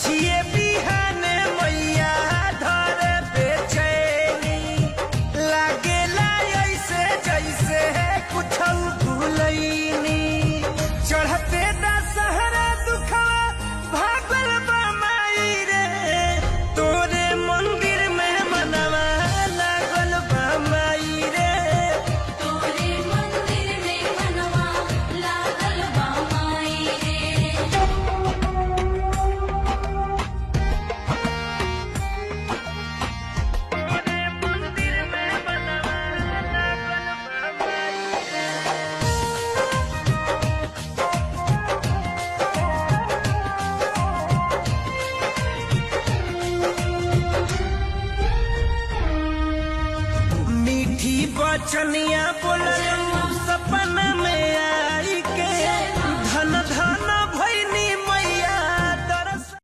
सझिए बिहाने मैया धर बेचैनी लागेला ऐसे जैसे कुछ भूलैनी चढ़ते दशहरा दुखवा भागल बमाई रे तोरे मंदिर में मनवा लागल बमाई रे तोरे मंदिर में मनवा लागल बमाई रे तोरे मंदिर में मनवा लागल बमाई रे मीठी बचनिया